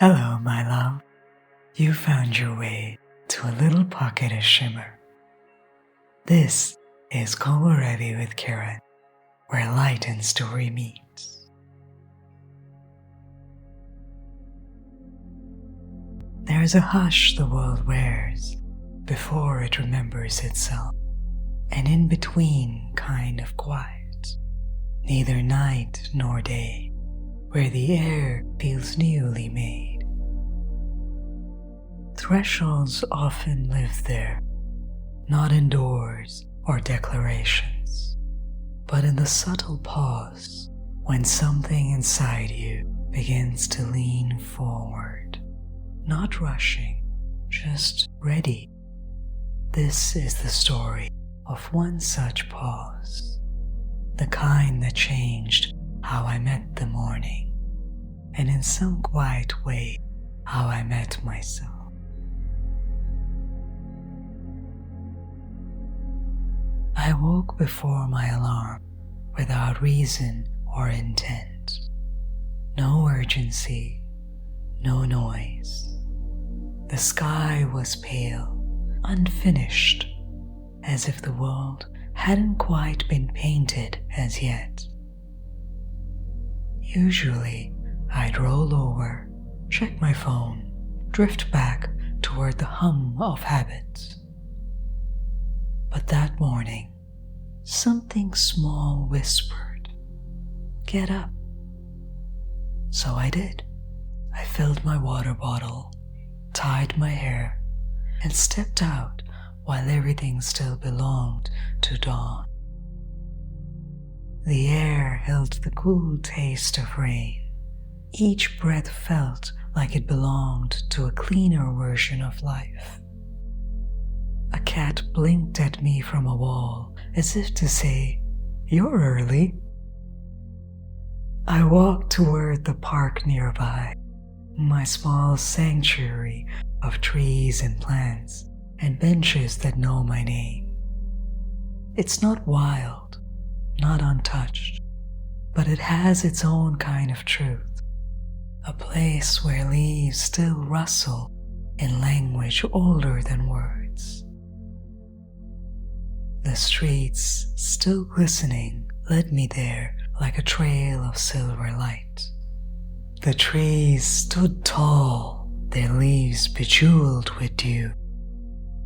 Hello, my love. You found your way to a little pocket of shimmer. This is Komorebi with Kiran, where light and story meet. There's a hush the world wears before it remembers itself, an in-between kind of quiet, neither night nor day, where the air feels newly made. Thresholds often live there, not in doors or declarations, but in the subtle pause when something inside you begins to lean forward, not rushing, just ready. This is the story of one such pause, the kind that changed how I met the morning, and in some quiet way, how I met myself. I woke before my alarm without reason or intent. No urgency, no noise. The sky was pale, unfinished, as if the world hadn't quite been painted as yet. Usually, I'd roll over, check my phone, drift back toward the hum of habits. But that morning, something small whispered, "Get up." So I did. I filled my water bottle, tied my hair, and stepped out while everything still belonged to dawn. The air held the cool taste of rain. Each breath felt like it belonged to a cleaner version of life. A cat blinked at me from a wall as if to say, "You're early." I walked toward the park nearby, my small sanctuary of trees and plants and benches that know my name. It's not wild, not untouched, but it has its own kind of truth. A place where leaves still rustle in language older than words. The streets, still glistening, led me there like a trail of silver light. The trees stood tall, their leaves bejeweled with dew.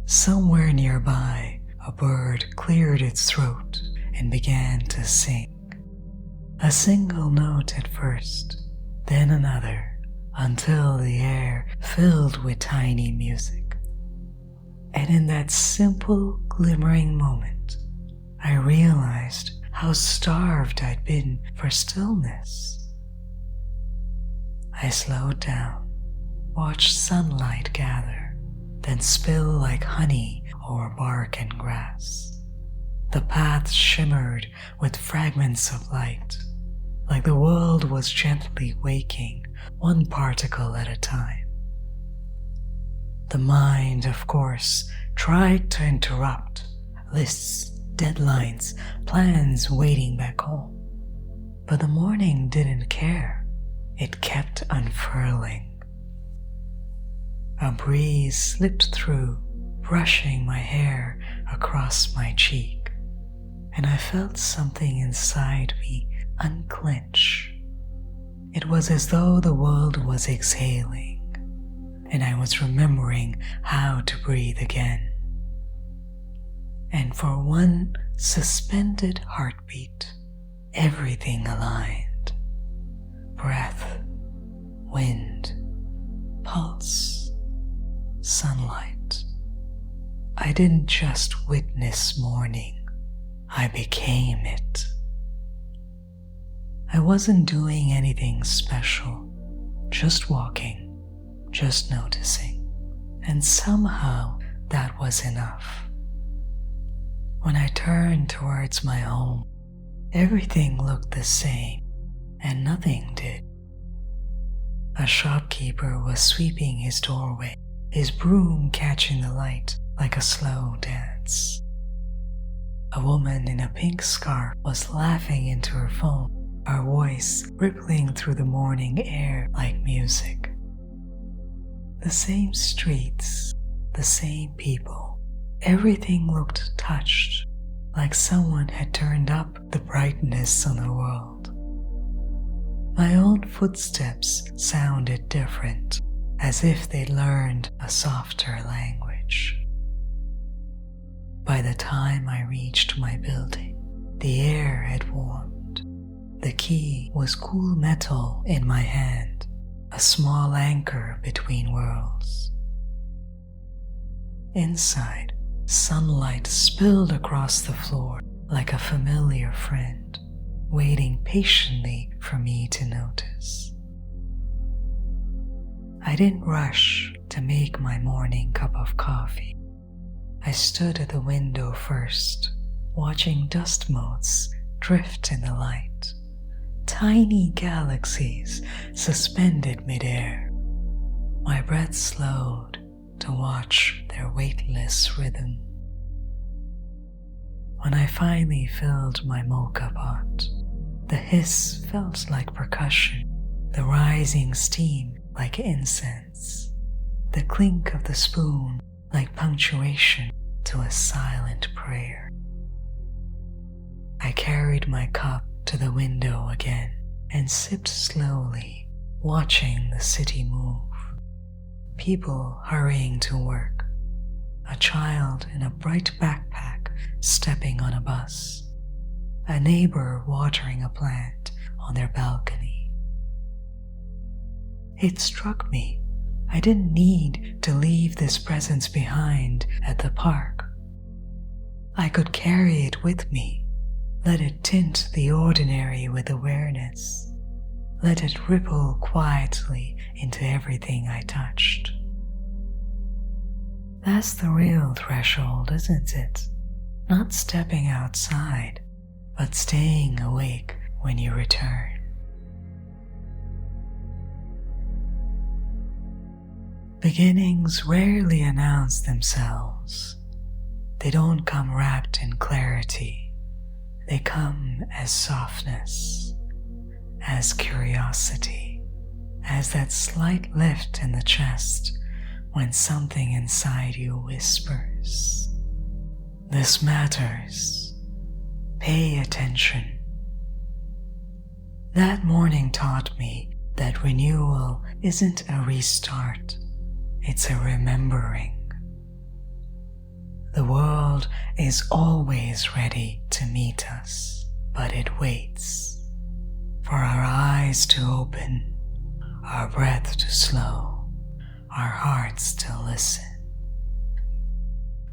Somewhere nearby, a bird cleared its throat and began to sing. A single note at first, then another, until the air filled with tiny music. And in that simple, glimmering moment, I realized how starved I'd been for stillness. I slowed down, watched sunlight gather, then spill like honey over bark and grass. The path shimmered with fragments of light, like the world was gently waking, one particle at a time. The mind, of course, tried to interrupt, lists, deadlines, plans waiting back home. But the morning didn't care. It kept unfurling. A breeze slipped through, brushing my hair across my cheek, and I felt something inside me unclench. It was as though the world was exhaling, and I was remembering how to breathe again. And for one suspended heartbeat, everything aligned. Breath, wind, pulse, sunlight. I didn't just witness morning, I became it. I wasn't doing anything special, just walking, just noticing, and somehow that was enough. When I turned towards my home, everything looked the same, and nothing did. A shopkeeper was sweeping his doorway, his broom catching the light like a slow dance. A woman in a pink scarf was laughing into her phone, her voice rippling through the morning air like music. The same streets, the same people. Everything looked touched, like someone had turned up the brightness on the world. My own footsteps sounded different, as if they'd learned a softer language. By the time I reached my building, the air had warmed. The key was cool metal in my hand, a small anchor between worlds. Inside, sunlight spilled across the floor like a familiar friend, waiting patiently for me to notice. I didn't rush to make my morning cup of coffee. I stood at the window first, watching dust motes drift in the light, tiny galaxies suspended midair. My breath slowed to watch their weightless rhythm. When I finally filled my mocha pot, the hiss felt like percussion, the rising steam like incense, the clink of the spoon like punctuation to a silent prayer. I carried my cup to the window again and sipped slowly, watching the city move. People hurrying to work, a child in a bright backpack stepping on a bus, a neighbor watering a plant on their balcony. It struck me I didn't need to leave this presence behind at the park. I could carry it with me, let it tint the ordinary with awareness, let it ripple quietly into everything I touched. That's the real threshold, isn't it? Not stepping outside, but staying awake when you return. Beginnings rarely announce themselves. They don't come wrapped in clarity. They come as softness, as curiosity, as that slight lift in the chest when something inside you whispers, "This matters. Pay attention." That morning taught me that renewal isn't a restart, it's a remembering. The world is always ready to meet us, but it waits for our eyes to open, our breath to slow, our hearts to listen.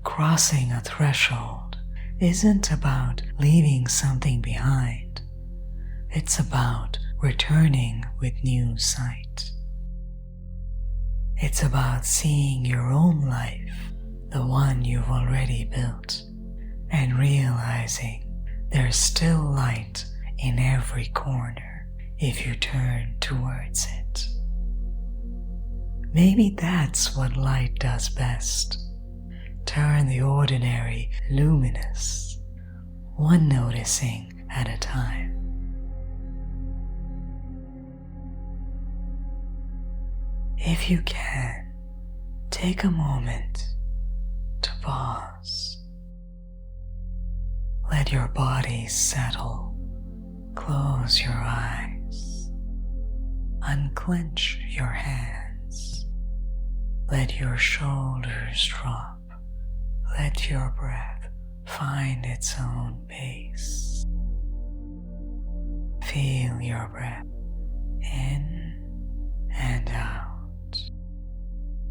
Crossing a threshold isn't about leaving something behind. It's about returning with new sight. It's about seeing your own life, the one you've already built, and realizing there's still light in every corner if you turn towards it. Maybe that's what light does best. Turn the ordinary luminous, one noticing at a time. If you can, take a moment to pause. Let your body settle. Close your eyes. Unclench your hands. Let your shoulders drop. Let your breath find its own pace. Feel your breath in and out.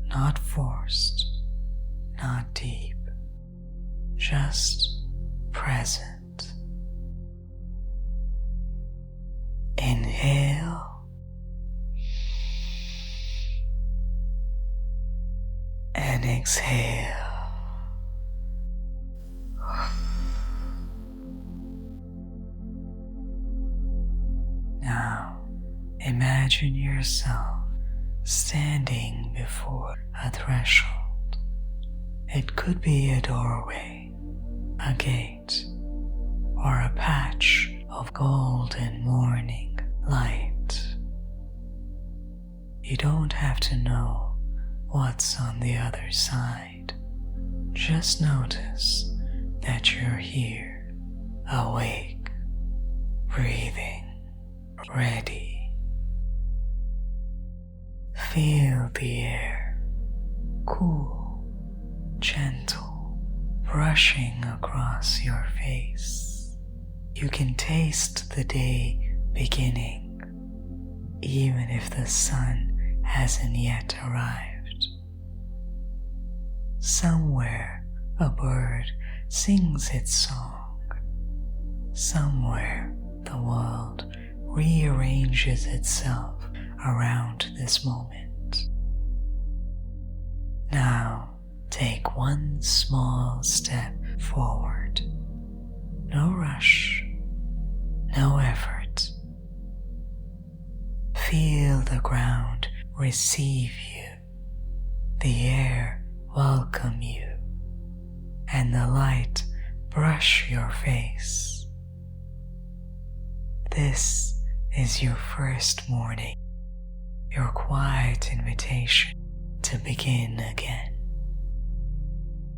Not forced, not deep, just present. Inhale and exhale. Now imagine yourself standing before a threshold. It could be a doorway, a gate, or a patch of golden morning light. You don't have to know what's on the other side. Just notice that you're here, awake, breathing, ready. Feel the air, cool, gentle, brushing across your face. You can taste the day beginning, even if the sun hasn't yet arrived. Somewhere a bird sings its song. Somewhere the world rearranges itself around this moment. Now take one small step forward. No rush, no effort. Feel the ground receive you, the air welcome you, and the light brush your face. This is your first morning, your quiet invitation to begin again,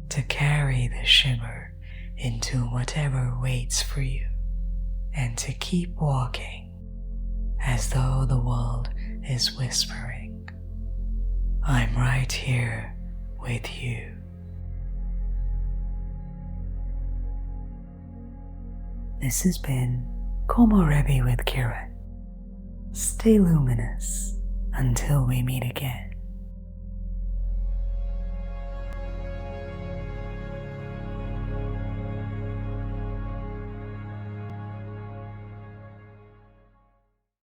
to carry the shimmer into whatever waits for you, and to keep walking as though the world is whispering, I'm right here with you. This has been Komorebi with Kiran. Stay luminous until we meet again.